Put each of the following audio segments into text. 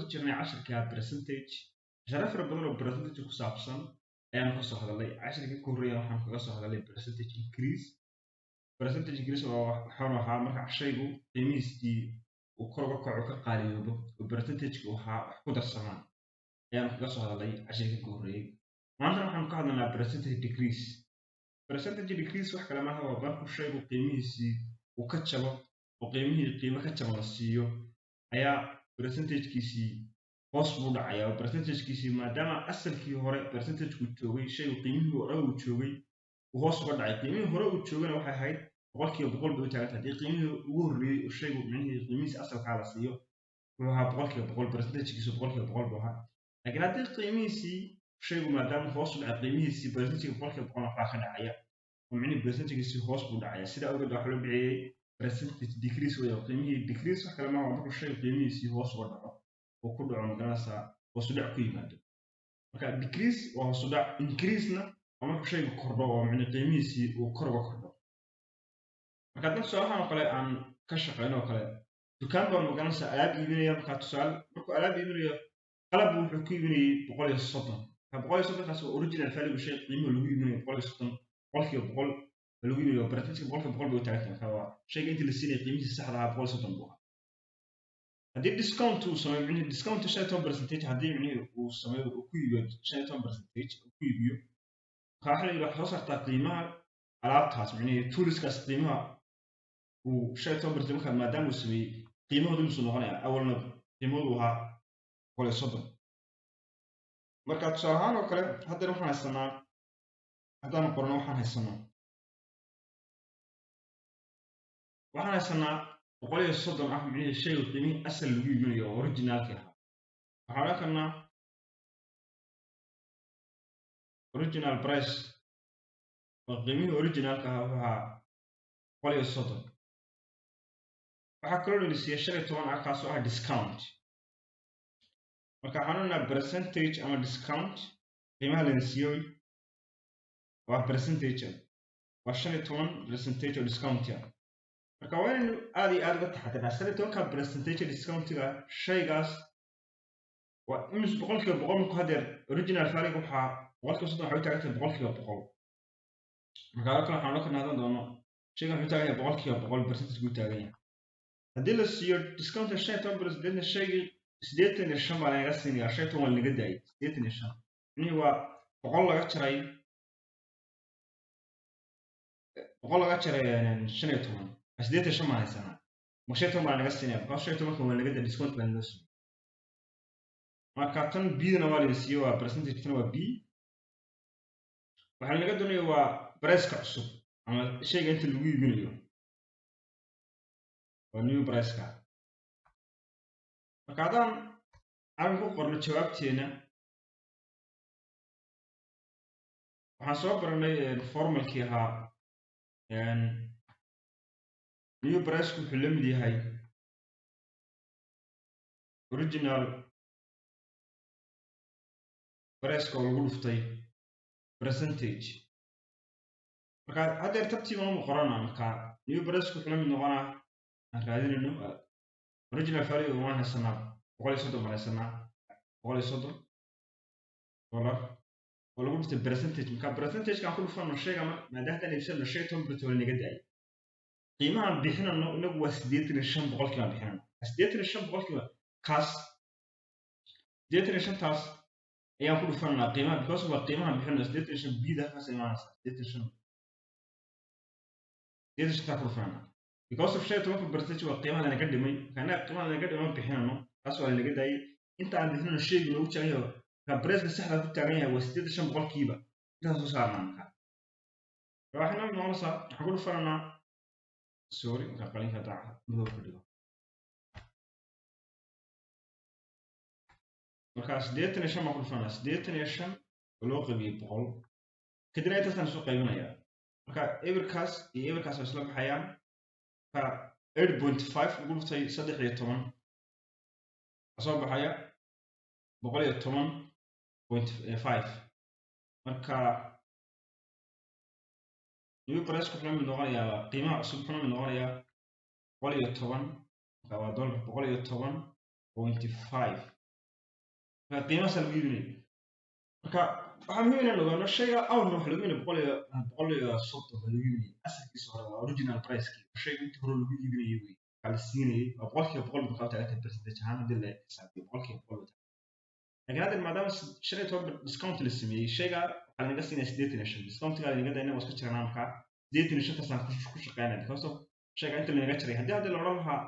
guda jirnay casharka percentage sharaf badan oo percentage ku saabsan ayaan ka soo hadalay casharkii ku horeeyay waxaan kaga soo hadalay percentage increase waxaan ahaa marka shaygu qiimihiisii uu kor uga kaco ka qaaliyoobo oo percentage-ku waxa wax ku darsamaan ayaan kaga soo hadalay casharkii ku horeeyay maanta waxaan ka hadlaynaa percentage decrease wax kale maaha waa marka shaygu qiimihiisii uu ka jabo oo qiimo ka jabo la siiyo ayaa percentage-kiisii hoos buu dhacayaa oo percentage-kiisii maadaama asalkii hore percentage-ku joogay shaygu qiimihii hore uu joogay uu hoos uga dhacay qiimihii hore uu joogana waxay ahayd boqolkiiba boqol bay u taagan tahay haddii qiimihii ugu horreeyey oo shaygu qiimihiisa asalkaa la siiyo wuxuu ahaa boqolkiiba boqol percentage-kiisu boqolkiiba boqol buu ahaa laakiin haddii qiimihiisii shaygu maadaama hoos u dhacay qiimihiisii percentage-kiiba boqolkiiba boqol waxbaa ka dhacaya oo percentage-kiisii hoos buu dhacaya sidaa awgeed waxaa loo bixiyey percentage decrease way qiimihii decrease wax kale maaha markuu shaygu qiimihiisii hoos uga dhaco oo ku dhaco magaranaysaa hoos u dhac ku yimaado marka decrease waa hoos u dhac increase-na waa markuu shaygu kordho oo qiimihiisii uu kor uga kordho marka dad tusaalahan oo kale aan ka shaqeyno oo kale dukaan baa magaranaysaa alaab iibinaya markaa tusaale markuu alaab iibinayo qalab wuxuu ku iibinayay 130 130kaas waa original value shay qiimo lagu iibinayo 130 boqolkiiba boqol lagu iibinayo percentage boqolkiiba boqol bay u taagan tahay waa shayga intii la siinayay qiimihiisa saxda ah 130 buu ahaa haddii discount uu sameeyo discount 15% haddii uu sameeyo uu ku iibiyo 15% uu ku iibiyo waxaa la yiraahdaa soo saartaa qiimaha alaabtaas tooliskaas qiimaha uu 15% markaa maadaama uu sameeyey qiimahoodu muxuu noqonayaa awalna qiimahoodu ahaa 130 marka tusaale ahaan oo kale haddana waxaan haysanaa haddaan qorno waxaan haysanaa 130 ah shaygu qiimihii asal lagu iibinayo oo originalka ahaa waxaan arkaynaa original price oo qiimihii originalka ahaa wuxuu ahaa 130 waxaa kaloo la siiyay 15 kaasoo ah discount marka waxaan oranaa percentage ama discount qiimaha la siiyay waa percentage waa 15% oo discount ah marka waa in aad iyo aad uga taxadiraa 15% discount-ga shaygaas waa imis boqolkiiba boqol markuu hadeer original value waxaa boqolkiiba 30 waxay u taagan tahay boqolkiiba boqol marka halkan waxaan ka naadan doono shaygan wuxuu taagan yahay boqolkiiba boqol percentage-gu taagan yahay haddii la siiyo discount 15% shaygii 85 baa laga siinayaa 15 waa laga daayay 85 waa boqol laga jaray 15 85 ma haysanaa mashaytan baa laga siinaya because shaytan marka waa laga daayay discount baa laga siiyay marka tan b-na waa la siiyo waa percentage tan waa b waxaa laga doonayaa waa price-ka cusub ama shayga inta lagu iibinayo waa new price-ka marka haddaan aan ku qorno jawaabteena waxaan soo baranay formalkii ahaa new price-ku wuxuu la mid yahay original price-ka oo lagu dhuftay percentage marka hadeer tartiib aan u qorana marka new price-ku wuxuu la mid noqonaa aan raadinayno original value waan haysanaa 130 baan haysanaa 130 dollar oo lagu dhuftay percentage marka percentage-ka aan ku dhufano shayga maadaama aan iibsano 15% oo naga daayay qiimaha bixinano inagu waa 85 boqolkiiba bixinano 85 boqolkiiba kaas 85 taas ayaan ku dhufanaa qiimaha because waa qiimaha bixinano 85 bida kaas imaanaysa 85 ta ku dhufanaa because of shay tobanka percentage waa qiimaha laga dhimay kana qiimaha laga dhimay bixinano taas waa laga daayay inta aan bixinano shaygu uu jaayo ka price-ka saxda ku taagan yahay waa 85 boqolkiiba intaas soo saarnaa waxaan noqonaysaa waxaan ku dhufanaa sorry marka qalinka daaca madow ka dhigo marka 85 ma ku dhufanaa 85 oo loo qaybiyay 100 kadibna intaasaan soo qaybinayaa marka everkaas iyo everkaas isla baxayaan ka 8.5 ugu dhuftay 13 soo baxaya 110.5 marka new price ku xumid noqonayaa qiimaha cusub xumid noqonayaa 110 marka waa dollar 110.5 qiimaha sal iibinay marka waxaa muhiim inaan ogaano shayga awr waxa lagu iibinay boqol iyo soddon baa lagu iibinay asalkiisa hore waa original price-kii shayga intii hore lagu iibinayay wey waxaa la siinayay waa boqolkiiba boqol buu qabtaa inta percentage ahaan hadii la xisaabiyo boqolkiiba boqol laakiin hadda maadaama 15 discount la sameeyey shayga waxaa laga siinaya 85 discountiga laga dayna waa iska jirnaa markaa 85 saan ku shaqeynaa because of shayga inta laga jiray haddii hadda la odhan lahaa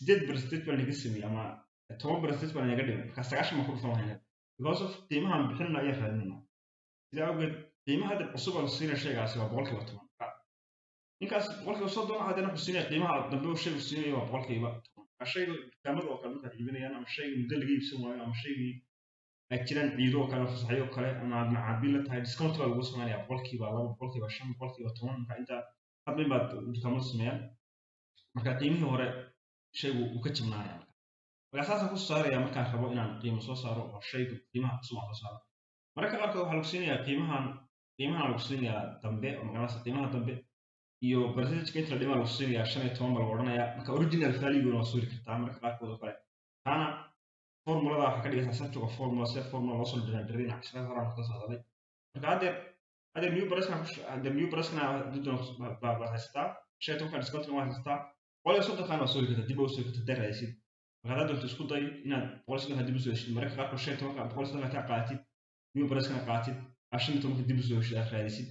8% baa laga sameeyey ama 10% baa laga dhigay marka 90 ma ku dhufan lahayn because of qiimahan bixinna ayaa raadinayna sida awgeed qiimaha hadda cusub oo la siinaya shaygaasi waa boqolkiiba 10 ninkaas boqolkiiba 30 haddana wuxuu siinaya qiimaha dambe uu shaygu siinaya waa boqolkiiba 10 shayga dukaamada oo kale marka iibinayaan ama shayga muddo laga iibsan waayo ama shaygii ay jiraan ciido kale fasaxyo kale ama macaabiil la tahay discount baa lagu sameeyaa boqolkiiba 2 boqolkiiba 5 boqolkiiba 10 marka inta hadba baad dukaamada sameeyaan marka qiimihii hore shaygu uu ka jabnaanaya marka saasaan ku saaraya markaan rabo inaan qiimo soo saaro oo shayga qiimaha cusub aan soo saaro marka qaarkood waxaa lagu siinayaa qiimahan lagu siinayaa dambe oo magaranaysa qiimaha dambe iyo percentage inta la dhimaa lagu siinayaa 15 baa lagu odhanayaa marka original value waa suuri kartaa marka qaarkood oo kale taana formulada waxa ka dhigaysaa sartuga formula set formula loo soo diray cashada horaan ka soo hadalay marka hadda new price-na dudon baa haystaa shaytan ka discount waa haystaa qolay soo dhaqaan soo rigata dib u soo rigata daraysid marka hadda isku day inaad qolay hadii soo heshid marka qaar shaytan ka qolay ka qaatid new price-na qaatid ashin tobanka dib u soo heshid raadisid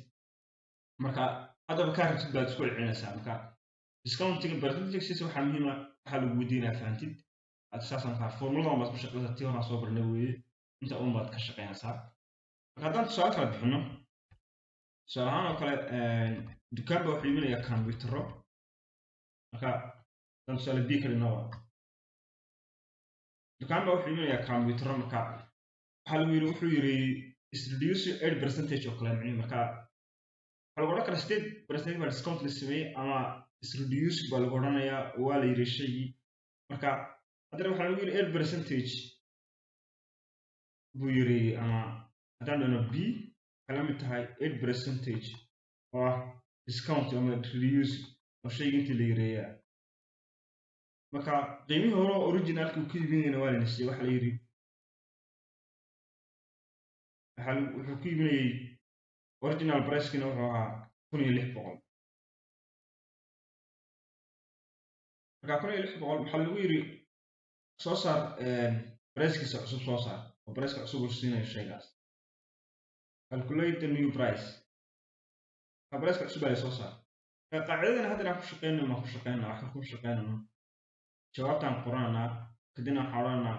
marka hadda ka rabtid baad isku celinaysaa marka discountiga percentage waxa muhiim ah waxa lagu weydiinaa fahamtid أساساً فورمولا ما تمشي قصة تيونا صوب النووي أنت أول ما تكشف صار هذا سؤال كلا بحنه سؤال أنا كلا دكان بوحي من يا كان بيترو أكا كان سؤال بيك النوع دكان بوحي من يا كان بيترو مكا هل يروح يري reduce 8% أو كلام يعني مكا هل قلنا كلا 8% بالديسكونت للسمي أما reduce بالقرنا يا ولا يري شيء مكا هذا waxaa lagu yiri 8% buu yiri ama hadaan doono b kala mid tahay 8% oo discount ama reduce oo shayga inta la yareeyaa marka qiimihii hore originalka uu ka iibinayna waa la nasiiyay waxa la yiri wuxuu ku iibinayay original price-kina wuxuu ahaa 1600 marka 1600 waxaa lagu yiri soo saar price-kiisa cusub soo saar oo price-ka cusub uu siinayo shaygaas calculate the new price price-ka cusub ay soo saar qaacidadan hadda aan ku shaqeynaa waxa ku shaqeynaa jawaabtan qoranaa kadibna xaarana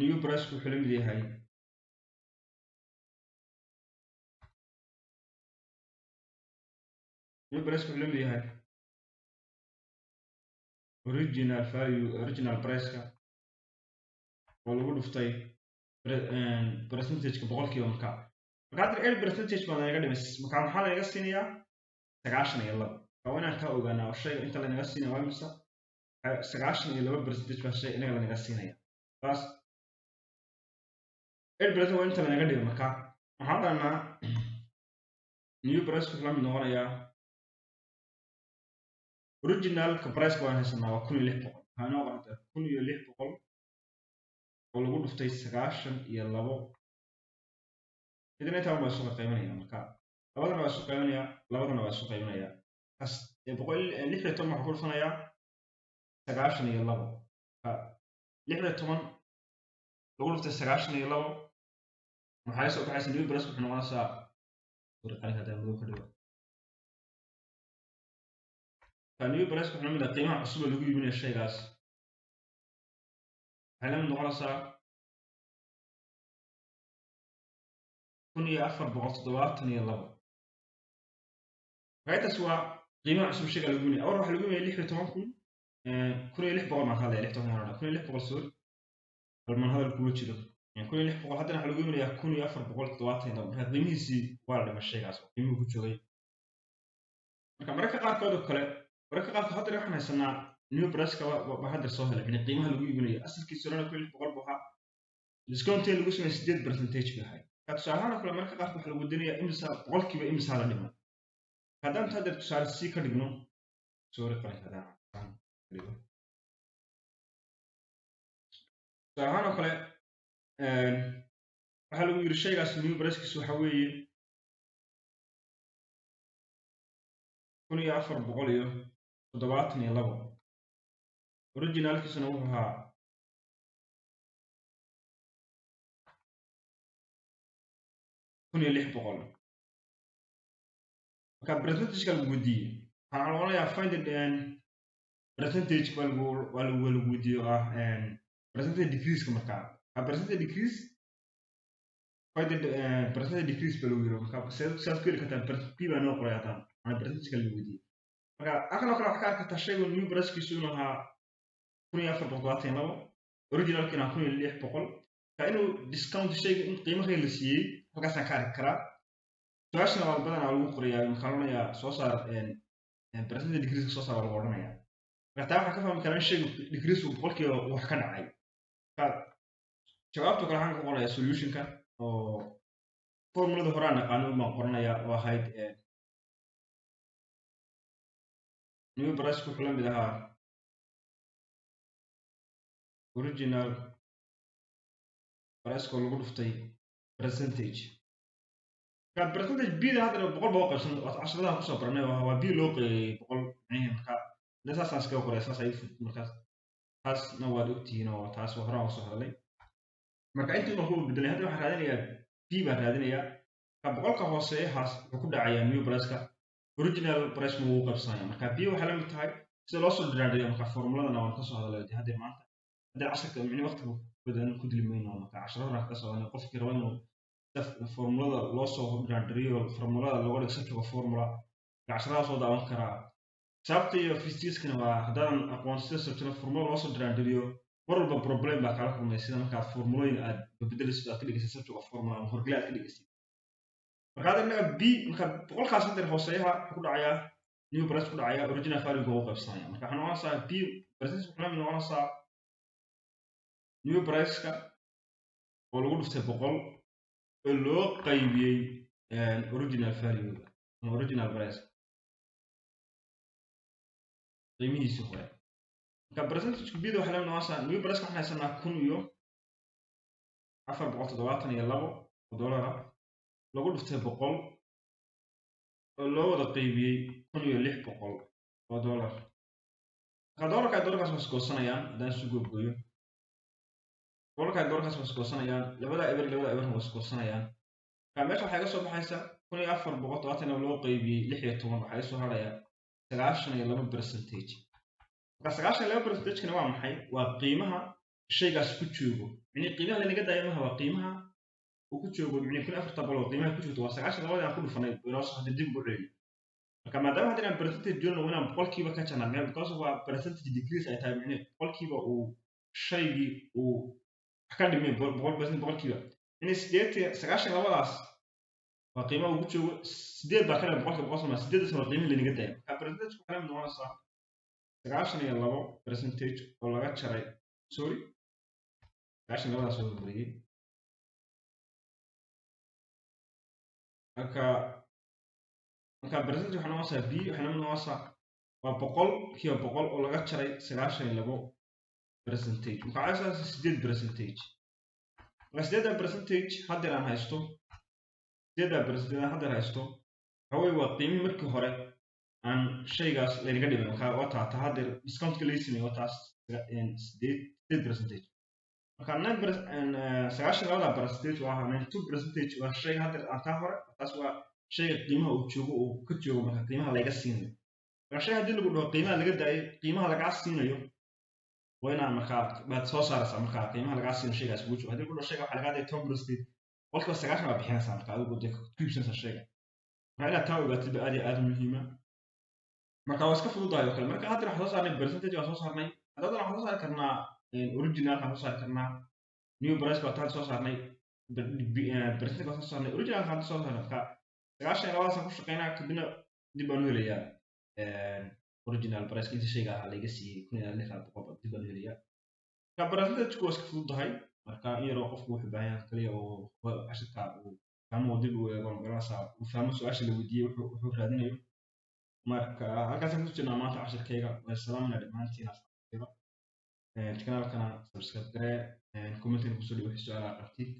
new price ku xilmid yahay new price ku xilmid yahay original value original price-ka oo lagu dhuftay percentage-ka boqolkiiba marka hadda 8% baa laga dhimay marka maxaa laga siinayaa 92 waa inaan ka ogaanaa shayga inta laga siinayo waa imisa 92% baa shay inaga laga siinayaa bas 8% waa inta laga dhimay marka waxaan dhahnaa new price-ku la mid noqonayaa original ka price waa haysanaa waa 1600 waxaa noo qortay 1600 oo lagu dhuftay 92 idin inta ma soo qiimeynaya marka labadana waa soo qiimeynaya labadana waa soo qiimeynaya as 16 ma ku dhufanaya 92 16 lagu dhuftay 92 maxay soo baxaysa new price ku noqonaysaa warqad hada muddo ka dhigo new price ku xumida qiimaha cusub lagu iibinayo shaygaas waxay noqonaysaa 1472 qaybtaas waa qiimaha cusub shayga lagu iibinayo awr waxa lagu iibinayo 16 ma kala 16 soo balman hadal ku jiro 1600 hadana waxa lagu iibinayaa 1472 marka qiimihiisi waa la dhimay shaygaas qiimuhu ku joogay marka qaarkood oo kale marka qaarkood hadda waxaan haysanaa new price-ka waa hadda soo helay in qiimaha lagu iibinayo asalkiisa hore 1600 buu ahaa discount lagu sameeyay 8% buu ahaa ka tusaalahan kale marka qaarkood waxa lagu dinayaa imisa boqolkiiba imisa la dhimay haddaan hadda tusaale si ka dhigno soo riqay hadaan tusaale oo kale waxa lagu yiri shaygaas new price-kiisu waxa weeye 1472 originalkiisuna wuxuu ahaa 1600 marka percentage-ka lagu weydiiyey waxaan odhanayaa find the percentage waa lagu weydiiyo ah percentage decrease marka percentage decrease find the percentage decrease baa lagu yiri marka sidaas ku heli kartaa p baa noo qoray haddaan ana percentage-ka lagu weydiiyey marka aqalka kale waxaa ka arkataa shaygu new price-kiisu inuu ahaa 1472 originalkiina 1600 ka inuu discount shayga in qiimaha la siiyey halkaasaan ka arki karaa su-aashana waa badanaa lagu qorayaa maxaa odhanayaa soo saar percentage decrease soo saar lagu odhanayaa marka taa waxaa ka fahmi karaa in shaygu decrease boqolkiiba wax ka dhacay jawaabta kale waxaan ka qorayaa solutionka oo formulada hore aan naqaano baan qoranayaa oo ahayd new price wuxuu la mid ahaa original price-ko lagu dhuftay percentage ka percentage b da hadda boqol baa qaybsan casharada ku soo baranay waa b loo qeeyay boqol marka saas iska qoray saas ay markaas taasna waad ogtihiin oo taas waa horaan soo hadlay marka intii uu ku bedelay hadda waxaan raadinayaa b baan raadinayaa ka boqolka hooseeyahaas wuxuu ku dhacayaa new price-ka original price ma uu qaybsanaya marka b waxay la mid tahay sida loo soo diraandhiyo marka formuladana waan ka soo hadlay hadda maanta hadda casharka micni waqtiga badan ku dilmayno marka casharada ka soo hadlay qofkii raba inuu formulada loo soo diraandhiriyo formulada looga dhigo subject formula casharada soo daawan karaa sababta iyo physics-kana waa haddaan aqoonsida subject formula loo soo diraandhiriyo mar walba problem baa kala kulmay sida markaa formulooyin aad bedelaysid aad ka dhigaysid subject formula ama horgale aad ka dhigaysid marka hadda innaga b marka boqolkaas hadda hooseeyaha ku dhacayaa new price ku dhacayaa original value ugu qaybsanaya marka waxaan noqonaysaa b percentage waxaan noqonaysaa new price-ka oo lagu dhuftay boqol oo loo qaybiyey original value ama original price qiimihiisii hore marka percentage bida waxaa la noqonaysaa new price waxaan haysanaa 1472 dollar lagu dhuftay boqol oo loo wada qaybiyey 1600 dollar marka dollarkaas waa iskoosanayaan haddaan isu googooyo dollarkaas waa iskoosanayaan labada eber waa iskoosanayaan marka meesha waxaa iga soo baxaysa 1472 loo qaybiyey 16 waxaa iga soo harayaa 92 percentage marka 92 percentage-kana waa maxay waa qiimaha shaygaas ku joogo yani qiimaha lanaga daayo maaha waa qiimaha uu ku joogo yani 1400 qiimaha ku joogto waa 92 aan ku dhufanay inoo soo hadda dib u celiyo marka maadaama hadda inaan percentage joogno inaan boqolkiiba ka janarnay because waa percentage decrease ay tahay yani boqolkiiba uu shaygii uu wax ka dhimay boqolkiiba yani 92daas waa qiimaha uu ku joogo 8 baa ka dhigay boqolkiiba boqol sama 8 sano qiimaha lanaga daayo marka percentage waxaa la noqonaysaa 92 percentage oo laga jaray sorry 92daas oo buriyay marka percentage waxaa noqonaysaa b waxaa noqonaysaa waa boqolkiiba boqol oo laga jaray 92 percentage marka caasaas 8 percentage marka 8 percentage haddii aan haysto 8 percentage haddii haysto haway waa qiimihii markii hore aan shaygaas lanaga dhibin marka waa taata hadda discount-ka la sameeyo waa taas 8 percentage marka 92 percentage waa 92 percentage waa shay hadda aan taa hore taas waa shayga qiimaha uu joogo oo ka joogo marka qiimaha laga siinayo marka shay haddii lagu dhaho qiimaha laga daayo qiimaha laga siinayo waa inaan marka baad soo saaraysaa marka qiimaha laga siinayo shaygaas ugu joogo haddii lagu dhaho shayga waxa laga daayo 10 percentage qolka 90 baa bixinaysaa marka adigu dee ku iibsanaysaa shayga marka inaad taa ogaatid aad iyo aad muhiima marka waa iska fududahay oo kale marka hadda waxaan soo saarnay percentage waan soo saarnay hadda waxaan soo saari karnaa original waxaan soo saari karnaa new price waxaan soo saarnay percentage waxaan soo saarnay original waxaan soo saarnay marka 92 ku shaqeynaa kadibna dib aan u helayaa original price inta shayga ah laga siiyey 1600 dib aan u helayaa marka percentage waa iska fududahay marka in yaroo qofku wuxuu baahan yahay kaliya oo casharka uu fahmo dib u eego magaranaysaa uu fahmo su-aasha la weydiiyey wuxuu raadinayo marka halkaasaan ku jirnaa maanta casharkayga waa salaamna dhammaantiin kanaalkana subscribe garee commentina kusoo dhigo wixii su'aalaha qabtid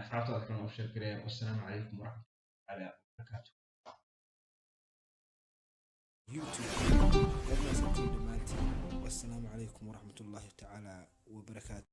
asxaabtaada kalena u share garee. Wassalaamu calaykum waraxmatullaahi wabarakaatuh. يوتيوب والسلام عليكم ورحمة الله تعالى وبركاته.